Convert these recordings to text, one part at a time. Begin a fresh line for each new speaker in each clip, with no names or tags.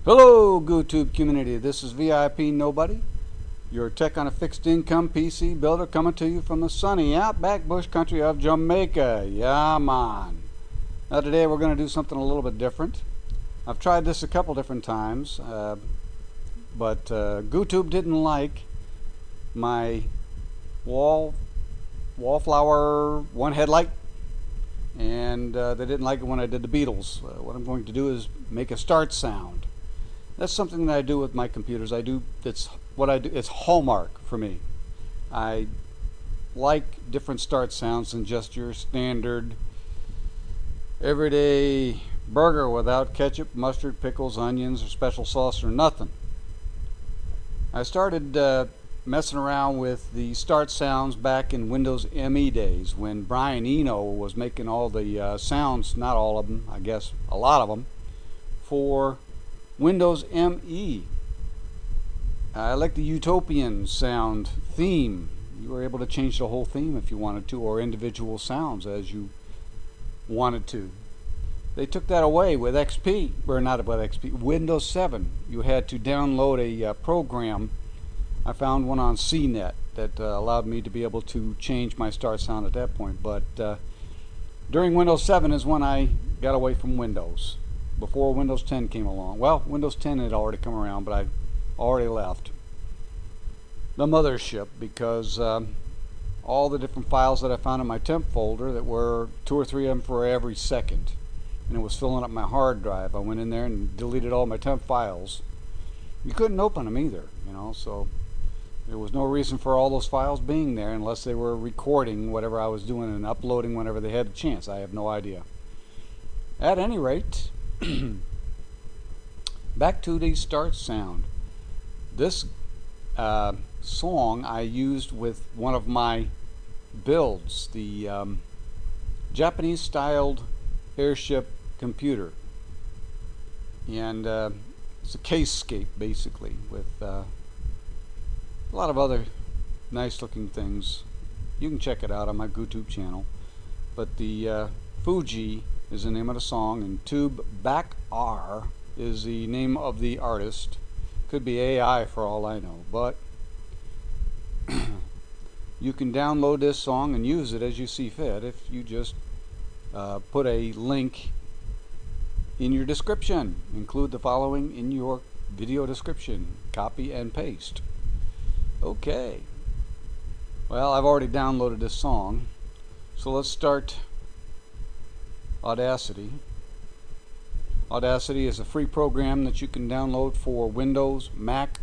Hello, GoTube community. This is VIP Nobody, your tech on a fixed income PC builder, coming to you from the sunny outback bush country of Jamaica. Yeah, man. Now today we're going to do something a little bit different. I've tried this a couple different times, but GoTube didn't like my wallflower one headlight, and they didn't like it when I did the Beatles. What I'm going to do is make a start sound. That's something that I do with my computers. It's what I do. It's hallmark for me. I like different start sounds than just your standard everyday burger without ketchup, mustard, pickles, onions, or special sauce or nothing. I started messing around with the start sounds back in Windows ME days when Brian Eno was making all the sounds, not all of them, I guess a lot of them, for Windows ME. I like the Utopian sound theme. You were able to change the whole theme if you wanted to, or individual sounds as you wanted to. They took that away with XP, or not with XP, Windows 7. You had to download a program. I found one on CNET that allowed me to be able to change my start sound at that point. But during Windows 7 is when I got away from Windows, before Windows 10 came along. Well, Windows 10 had already come around, but I already left the mothership because all the different files that I found in my temp folder, that were 2 or 3 of them for every second, and it was filling up my hard drive. I went in there and deleted all my temp files. You couldn't open them either, so there was no reason for all those files being there unless they were recording whatever I was doing and uploading whenever they had a chance. I have no idea. At any rate, back to the start sound. This song I used with one of my builds, the Japanese styled airship computer, and it's a casescape basically with a lot of other nice looking things. You can check it out on my GoTube channel, but the Fuji is the name of the song, and Tube Back R is the name of the artist. Could be AI for all I know, but you can download this song and use it as you see fit if you just put a link in your description. Include the following in your video description. Copy and paste. Okay. Well, I've already downloaded this song, so let's start Audacity. Audacity is a free program that you can download for Windows, Mac,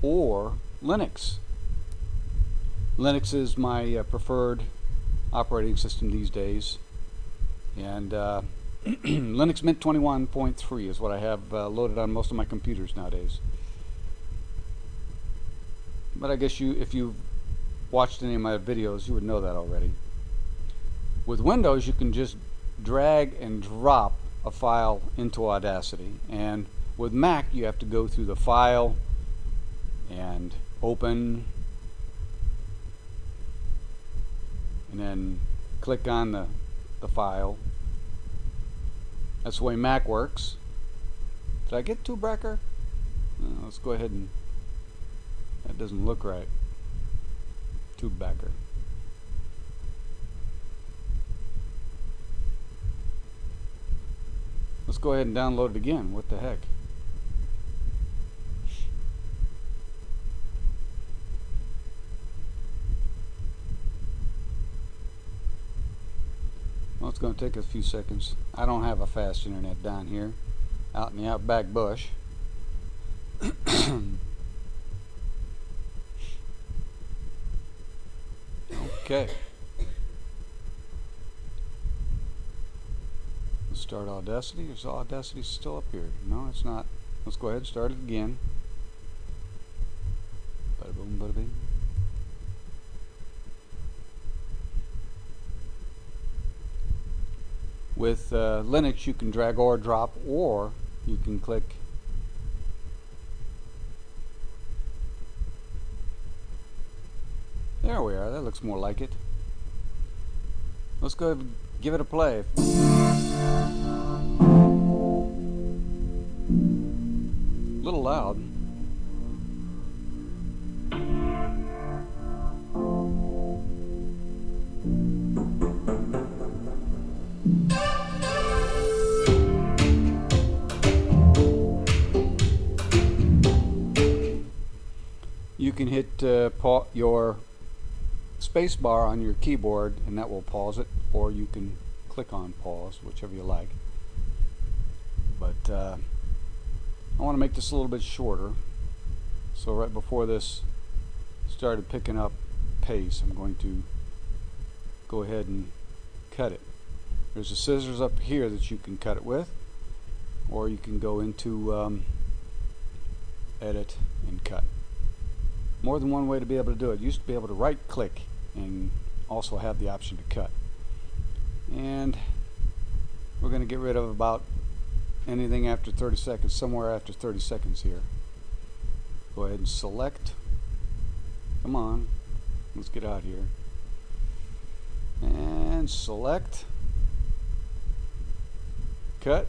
or Linux. Linux is my preferred operating system these days, and Linux Mint 21.3 is what I have loaded on most of my computers nowadays. But I guess if you've watched any of my videos, you would know that already. With Windows, you can just drag and drop a file into Audacity, and with Mac you have to go through the file and open, and then click on the file. That's the way Mac works. Did I get Tubebacker? Let's go ahead and, that doesn't look right. Tubebacker. Let's go ahead and download it again. What the heck? Well, it's going to take a few seconds. I don't have a fast internet down here out in the outback bush. Okay. Let's start Audacity. Is Audacity still up here? No, it's not. Let's go ahead and start it again. Bada boom, bada bing. With Linux, you can drag or drop, or you can click There we are. That looks more like it. Let's go ahead and give it a play. A little loud. You can hit your space bar on your keyboard and that will pause it, or you can click on pause, whichever you like. But I want to make this a little bit shorter, so right before this started picking up pace, I'm going to go ahead and cut it. There's a scissors up here that you can cut it with, or you can go into edit and cut. More than one way to be able to do it. You used to be able to right click and also have the option to cut. And we're going to get rid of about anything after 30 seconds, somewhere after 30 seconds here. Go ahead and select. Come on, let's get out here. And select. Cut.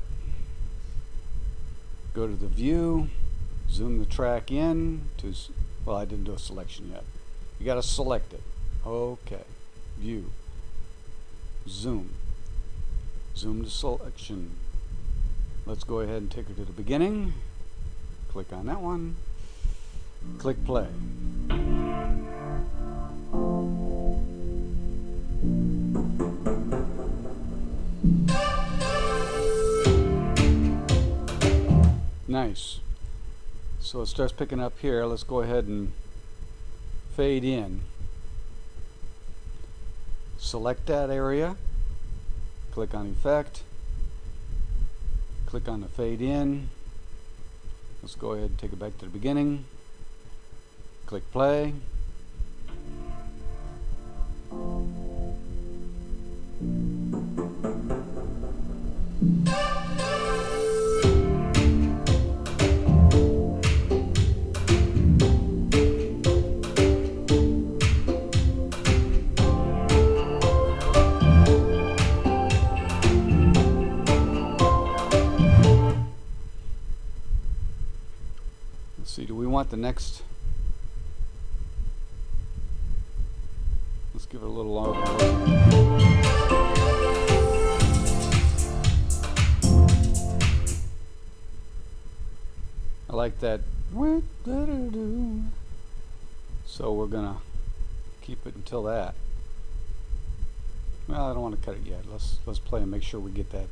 Go to the view. Zoom the track in to, well, I didn't do a selection yet. You got to select it. Okay. View. Zoom. Zoom to selection. Let's go ahead and take her to the beginning. Click on that one. Click play. Nice. So it starts picking up here. Let's go ahead and fade in. Select that area. Click on Effect. Click on the fade in. Let's go ahead and take it back to the beginning. Click play. See, do we want the next? Let's give it a little longer. I like that. So we're gonna keep it until that. Well, I don't want to cut it yet. Let's play and make sure we get that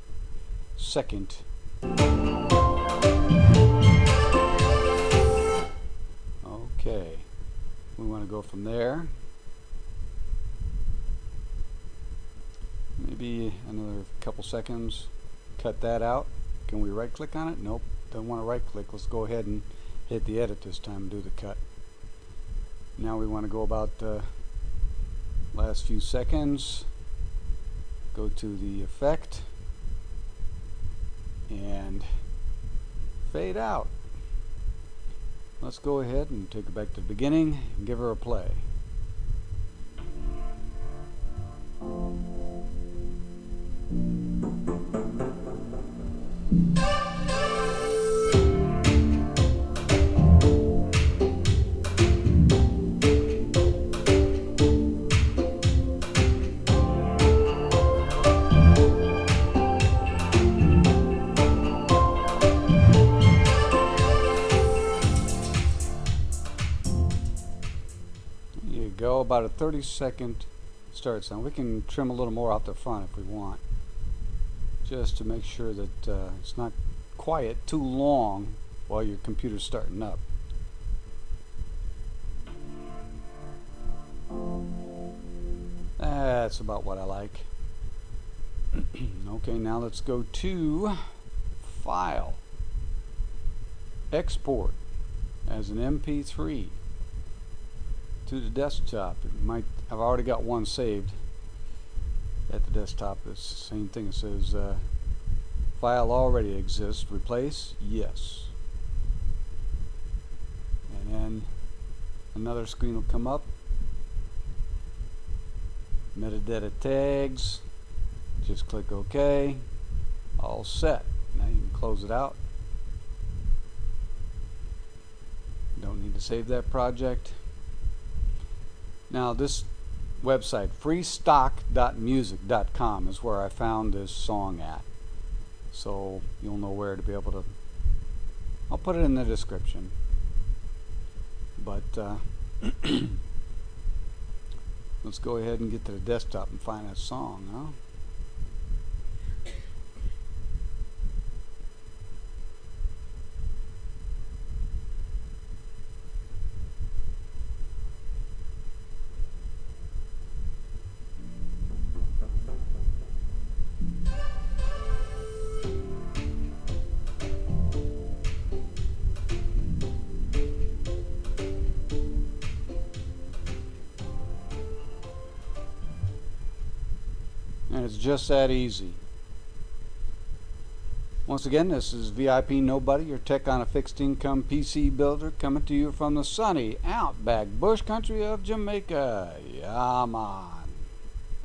second. Okay, we want to go from there. Maybe another couple seconds. Cut that out. Can we right click on it? Nope, don't want to right click. Let's go ahead and hit the edit this time and do the cut. Now we want to go about the last few seconds. Go to the effect and fade out. Let's go ahead and take it back to the beginning and give her a play. Go about a 30-second start sound. We can trim a little more out the front if we want, just to make sure that it's not quiet too long while your computer's starting up. That's about what I like. Okay, now let's go to File, Export as an MP3 to the desktop. I've already got one saved at the desktop. It's the same thing. It says file already exists. Replace? Yes. And then another screen will come up. Metadata tags. Just click OK. All set. Now you can close it out. to save that project. Now this website, freestock.music.com, is where I found this song at. So you'll know where to be able to, I'll put it in the description. But let's go ahead and get to the desktop and find that song, huh? And it's just that easy. Once again, this is VIP Nobody, your tech on a fixed income PC builder, coming to you from the sunny outback bush country of Jamaica. Yeah, man.